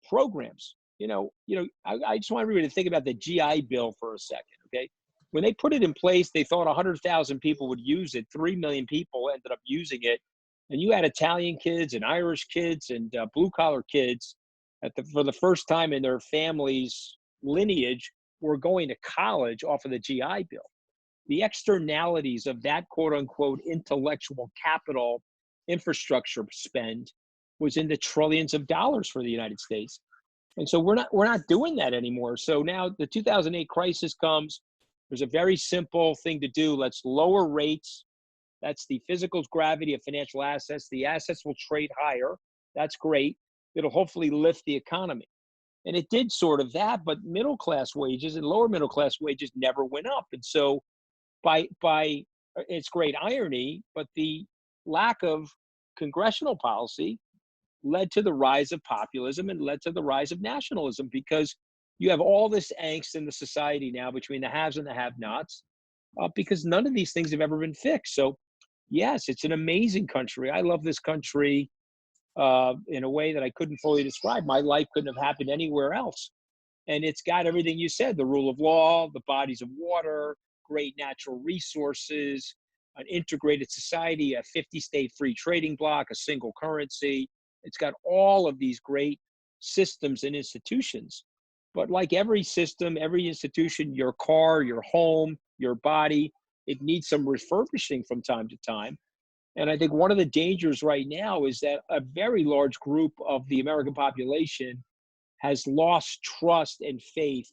programs. I just want everybody to think about the GI Bill for a second, okay? When they put it in place, they thought 100,000 people would use it. 3 million people ended up using it. And you had Italian kids and Irish kids and blue-collar kids for the first time in their family's lineage were going to college off of the GI Bill. The externalities of that quote-unquote intellectual capital infrastructure spend was in the trillions of dollars for the United States. And so we're not doing that anymore. So now the 2008 crisis comes. There's a very simple thing to do. Let's lower rates. That's the physical gravity of financial assets. The assets will trade higher. That's great. It'll hopefully lift the economy. And it did sort of that, but middle class wages and lower middle class wages never went up. And so by it's great irony, but the lack of congressional policy led to the rise of populism and led to the rise of nationalism, because you have all this angst in the society now between the haves and the have-nots, because none of these things have ever been fixed. So yes, it's an amazing country. I love this country in a way that I couldn't fully describe. My life couldn't have happened anywhere else. And it's got everything you said: the rule of law, the bodies of water, great natural resources, an integrated society, a 50-state free trading bloc, a single currency. It's got all of these great systems and institutions. But like every system, every institution, your car, your home, your body, it needs some refurbishing from time to time. And I think one of the dangers right now is that a very large group of the American population has lost trust and faith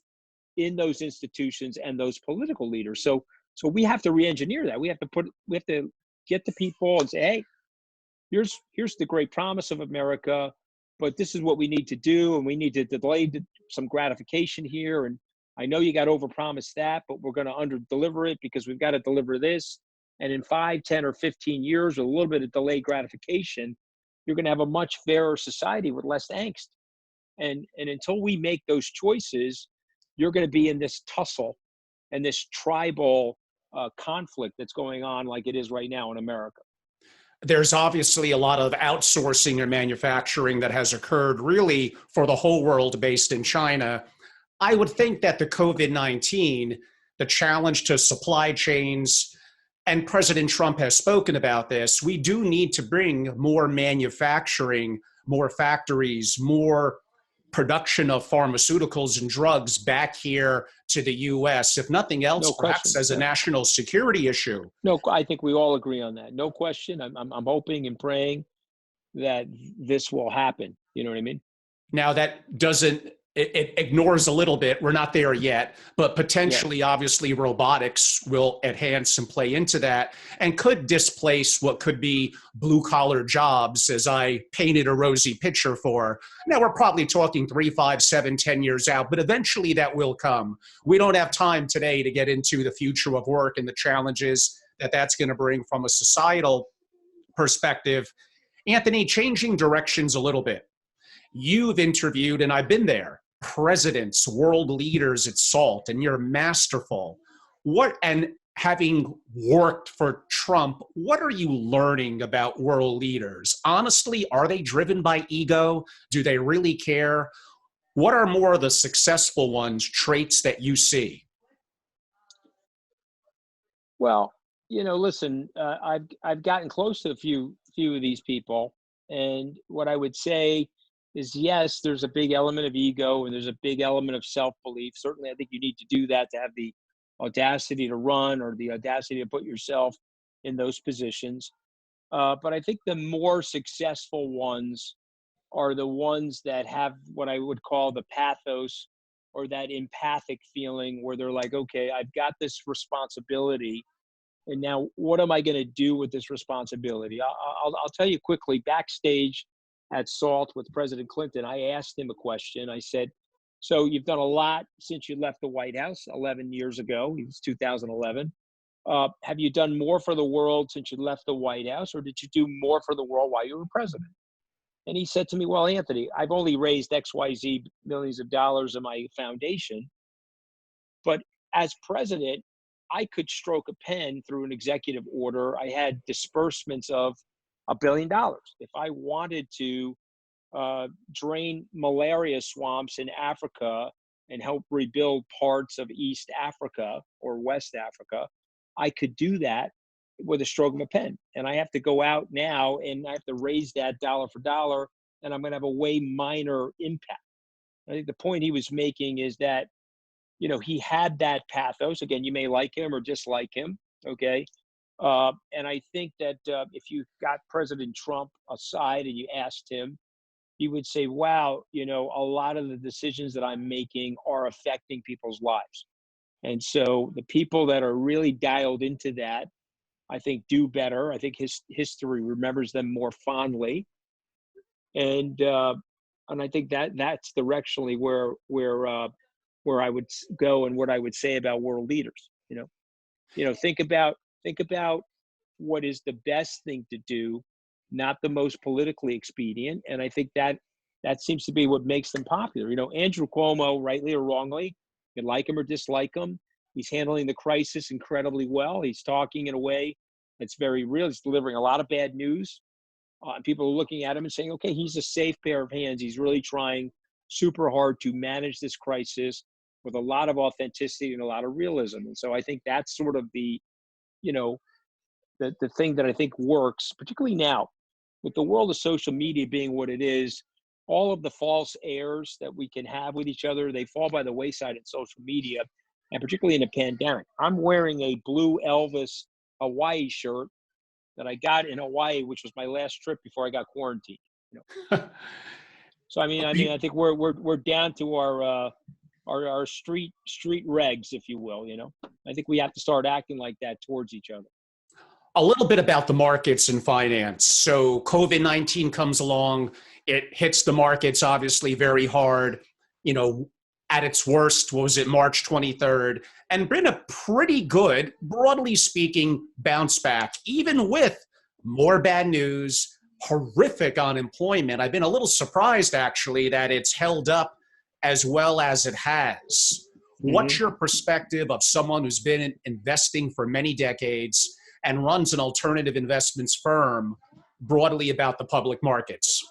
in those institutions and those political leaders. So we have to re-engineer that. We have to get the people and say, hey, here's the great promise of America, but this is what we need to do, and we need to delay some gratification here. And I know you got overpromised that, but we're going to under-deliver it because we've got to deliver this. And in 5, 10, or 15 years, with a little bit of delayed gratification, you're going to have a much fairer society with less angst. And until we make those choices, you're going to be in this tussle and this tribal conflict that's going on like it is right now in America. There's obviously a lot of outsourcing and manufacturing that has occurred really for the whole world based in China. I would think that the COVID-19, the challenge to supply chains, and President Trump has spoken about this, we do need to bring more manufacturing, more factories, more production of pharmaceuticals and drugs back here to the U.S., if nothing else, perhaps as a national security issue. No, I think we all agree on that. No question. I'm hoping and praying that this will happen. You know what I mean? Now, that doesn't it ignores a little bit. We're not there yet, but Yeah. potentially, obviously, robotics will enhance and play into that and could displace what could be blue collar jobs, as I painted a rosy picture for. Now, we're probably talking 3, 5, 7, 10 years out, but eventually that will come. We don't have time today to get into the future of work and the challenges that that's going to bring from a societal perspective. Anthony, changing directions a little bit. You've interviewed, and I've been there, presidents, world leaders at SALT, and you're masterful. And having worked for Trump, what are you learning about world leaders? Honestly, are they driven by ego? Do they really care? What are more of the successful ones, traits that you see? Well, listen, I've gotten close to a few of these people, and what I would say is, yes, there's a big element of ego and there's a big element of self belief. Certainly, I think you need to do that to have the audacity to run or the audacity to put yourself in those positions. But I think the more successful ones are the ones that have what I would call the pathos or that empathic feeling where they're like, okay, I've got this responsibility. And now what am I going to do with this responsibility? I'll tell you quickly, backstage at SALT with President Clinton, I asked him a question. I said, so you've done a lot since you left the White House 11 years ago. It was 2011. Have you done more for the world since you left the White House, or did you do more for the world while you were president? And he said to me, well, Anthony, I've only raised XYZ millions of dollars in my foundation, but as president, I could stroke a pen through an executive order. I had disbursements of $1 billion. If I wanted to drain malaria swamps in Africa and help rebuild parts of East Africa or West Africa, I could do that with a stroke of a pen. And I have to go out now and I have to raise that dollar for dollar, and I'm going to have a way minor impact. I think the point he was making is that, he had that pathos. Again, you may like him or dislike him. Okay. And I think that if you got President Trump aside and you asked him, he would say, wow, a lot of the decisions that I'm making are affecting people's lives. And so the people that are really dialed into that, I think, do better. I think his history remembers them more fondly. And I think that that's directionally where I would go and what I would say about world leaders. Think about what is the best thing to do, not the most politically expedient. And I think that seems to be what makes them popular. Andrew Cuomo, rightly or wrongly, you can like him or dislike him, he's handling the crisis incredibly well. He's talking in a way that's very real. He's delivering a lot of bad news. And people are looking at him and saying, okay, he's a safe pair of hands. He's really trying super hard to manage this crisis with a lot of authenticity and a lot of realism. And so I think that's sort of you know, the thing that I think works, particularly now with the world of social media being what it is. All of the false airs that we can have with each other, they fall by the wayside in social media, and particularly in a pandemic. I'm wearing a blue Elvis Hawaii shirt that I got in Hawaii, which was my last trip before I got quarantined. You know, so I think we're down to our street regs, if you will. I think we have to start acting like that towards each other. A little bit about the markets and finance. So COVID-19 comes along, it hits the markets obviously very hard, at its worst, what was it, March 23rd, and been a pretty good, broadly speaking, bounce back, even with more bad news, horrific unemployment. I've been a little surprised actually that it's held up as well as it has. What's your perspective of someone who's been investing for many decades and runs an alternative investments firm broadly about the public markets?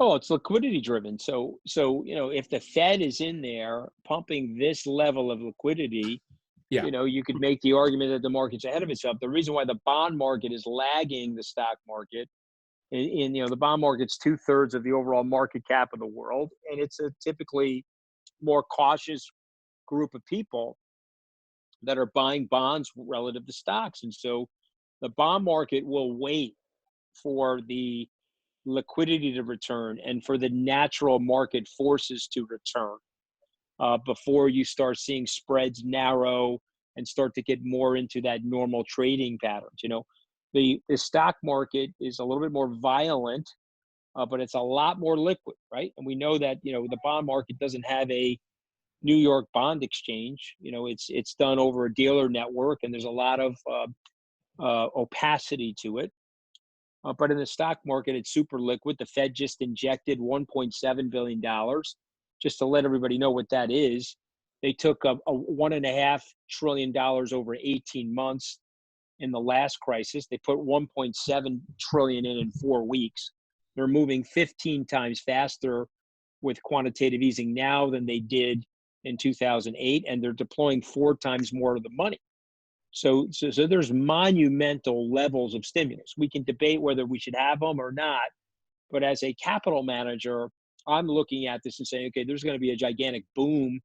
Oh, it's liquidity driven. So if the Fed is in there pumping this level of liquidity, Yeah. you could make the argument that the market's ahead of itself. The reason why the bond market is lagging the stock market, in the bond market's 2/3 of the overall market cap of the world, and it's a typically more cautious group of people that are buying bonds relative to stocks. And so the bond market will wait for the liquidity to return and for the natural market forces to return before you start seeing spreads narrow and start to get more into that normal trading patterns. The stock market is a little bit more violent, but it's a lot more liquid, right? And we know that, the bond market doesn't have a New York bond exchange. It's done over a dealer network, and there's a lot of opacity to it. But in the stock market, it's super liquid. The Fed just injected $1.7 billion. Just to let everybody know what that is, they took a $1.5 trillion over 18 months in the last crisis. They put 1.7 trillion in 4 weeks. They're moving 15 times faster with quantitative easing now than they did in 2008, and they're deploying 4 times more of the money. So there's monumental levels of stimulus. We can debate whether we should have them or not, but as a capital manager, I'm looking at this and saying, okay, there's going to be a gigantic boom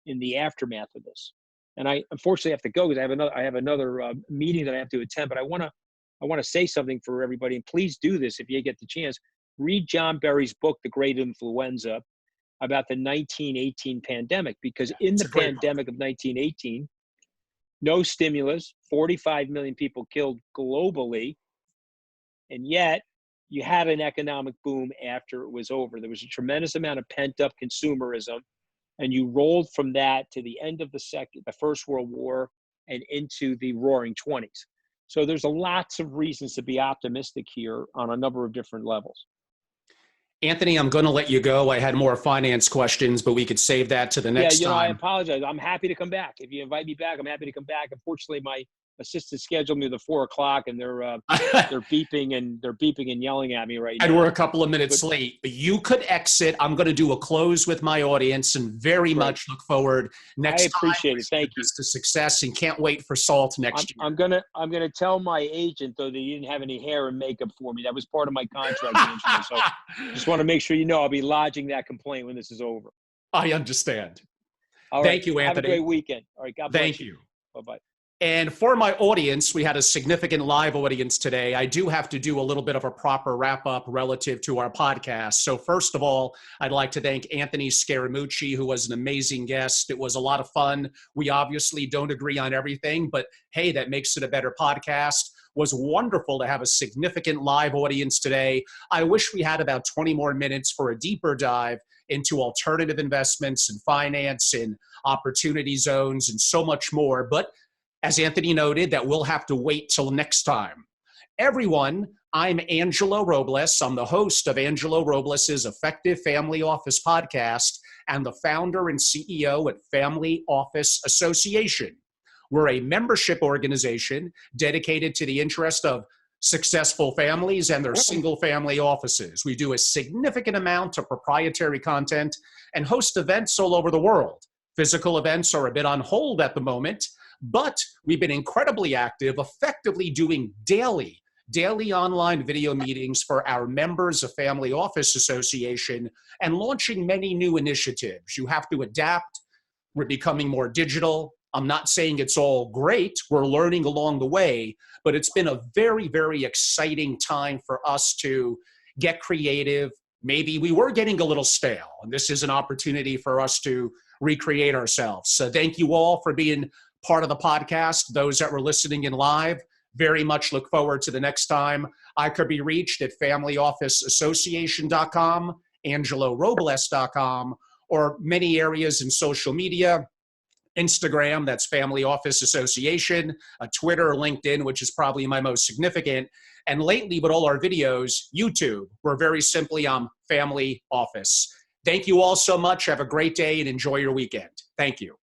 in the aftermath of this. And I unfortunately have to go because I have another meeting that I have to attend. But I want to say something for everybody, and please do this if you get the chance. Read John Berry's book, The Great Influenza, about the 1918 pandemic, because in the pandemic of 1918, no stimulus, 45 million people killed globally, and yet you had an economic boom after it was over. There was a tremendous amount of pent-up consumerism, and you rolled from that to the end of the First World War and into the Roaring '20s. So there's lots of reasons to be optimistic here on a number of different levels. Anthony, I'm going to let you go. I had more finance questions, but we could save that to the next time. I apologize. I'm happy to come back. If you invite me back, I'm happy to come back. Unfortunately, my assistant scheduled me to 4 o'clock, and they're beeping and yelling at me right now. And we're a couple of minutes late. You could exit. I'm going to do a close with my audience, and very much look forward next time. I appreciate it. Thank you. To success, and can't wait for SALT next year. I'm gonna tell my agent though that he didn't have any hair and makeup for me. That was part of my contract. So just want to make sure I'll be lodging that complaint when this is over. I understand. All right. Thank you, Anthony. Have a great weekend. All right. God bless Thank you. Bye-bye. And for my audience, we had a significant live audience today. I do have to do a little bit of a proper wrap-up relative to our podcast. So first of all, I'd like to thank Anthony Scaramucci, who was an amazing guest. It was a lot of fun. We obviously don't agree on everything, but hey, that makes it a better podcast. It was wonderful to have a significant live audience today. I wish we had about 20 more minutes for a deeper dive into alternative investments and finance and opportunity zones and so much more. But as Anthony noted, that we'll have to wait till next time. Everyone, I'm Angelo Robles. I'm the host of Angelo Robles' Effective Family Office podcast and the founder and CEO at Family Office Association. We're a membership organization dedicated to the interest of successful families and their single family offices. We do a significant amount of proprietary content and host events all over the world. Physical events are a bit on hold at the moment, but we've been incredibly active, effectively doing daily online video meetings for our members of Family Office Association and launching many new initiatives. You have to adapt. We're becoming more digital. I'm not saying it's all great. We're learning along the way, but it's been a very, very exciting time for us to get creative. Maybe we were getting a little stale, and this is an opportunity for us to recreate ourselves. So thank you all for being part of the podcast. Those that were listening in live, very much look forward to the next time. I could be reached at familyofficeassociation.com, angelorobles.com, or many areas in social media. Instagram, that's Family Office Association, Twitter, LinkedIn, which is probably my most significant. And lately, with all our videos, YouTube, we're very simply on Family Office. Thank you all so much. Have a great day and enjoy your weekend. Thank you.